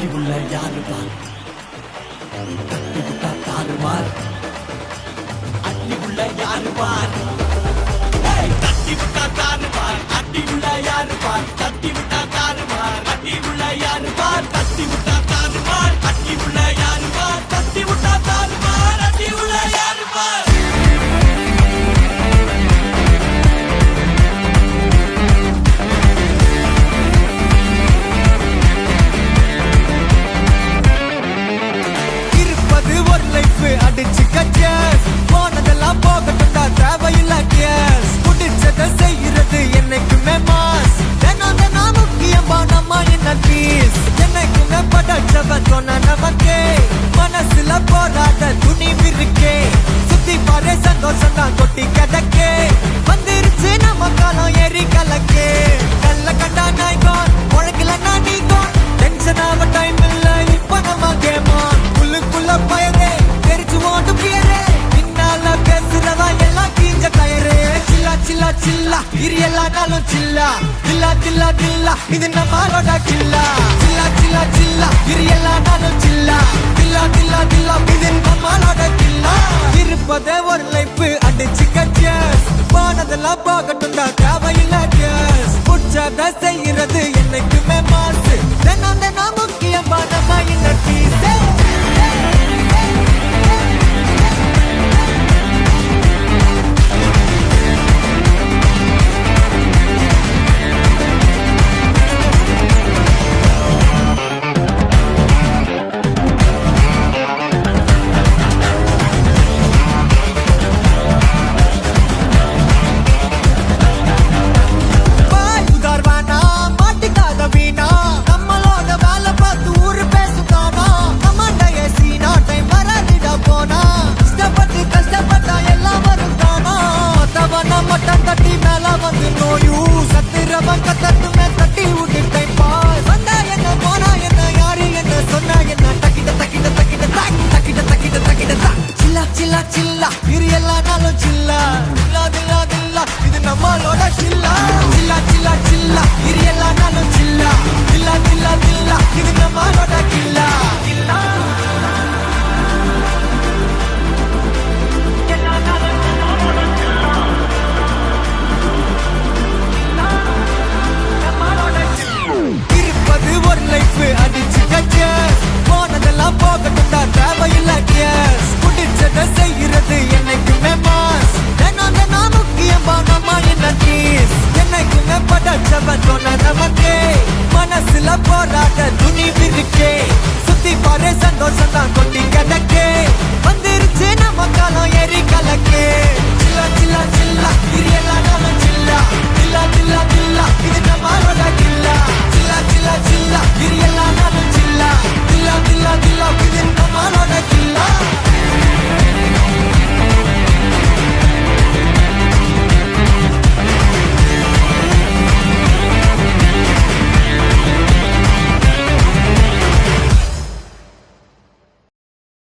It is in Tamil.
அட்டி உள்ள யாரு பார் தட்டி விட்டா தாறு மாறு அட்டி உள்ள யாரு பார் தட்டி விட்டா தாறு மாறு அட்டி உள்ள யாரு பார் தட்டி விட்டா தாறு மாறு அட்டி உள்ள யாரு பார் தட்டி விட்டா தாறு மாறு அட்டி உள்ள யாரு பார் தட்டி விட்டா தாறு மாறு அட்டி உள்ள யாரு பார் அடிச்சு கச்சஸ் போனதெல்லாம் போகட்டும்டா தேவையில்ல கேஸ் புடிச்சத செய்யறது என்னைக்குமே மாஸ் தினம் முக்கியமா நம்ம என்ன பீஸ் என்னைக்குமே படைச்சவன் சொன்ன நமக்கே மனசுல போராட துணிவு இருக்கே சுத்தி பாரு சந்தோஷம் தான் கொட்டி கிடக்கே வந்துருச்சு நம்ம காலம் ஏறி கலக்கே நல்ல கண்டா நாய்கான் உழைக்கலன்னா நீ கான் டென்ஷன் ஆக டைம் இல்ல இப்ப நம்ம கேமான் உள்ளுக்குள்ள பயரே சில்லா இரியல்லா நாளும் சில்லா தில்லா தில்லா தில்லா இது நம்மளோட கில்லா சில்லா சில்லா சில்லா இரியல்லா நாளும் சில்லா தில்லா தில்லா தில்லா இது நம்மளோட கில்லா இருப்பதே ஒரு லைஃப் அடிச்சு கச்சஸ் போனதெல்லாம் போகட்டும்டா தேவையில்ல கேஸ் புடிச்சத செய்யறது என்னைக்குமே மாசு தினம் முக்கியமா நம்ம என்ன பீஸ் அடிச்சு கச்சஸ் போனதெல்லாம் போகட்டும்டா தேவையில்ல கேஸ் புடிச்சத செய்யறது என்னைக்குமே மாஸ் தினம் முக்கியமா நம்ம என்ன பீஸ் என்னைக்குமே படைச்சவன் சொன்ன நமக்கே மனசுல போராட துணிவு இருக்கே சுத்தி பாரு சந்தோஷம் தான் கொட்டி கிடக்கே வந்துருச்சு நம்ம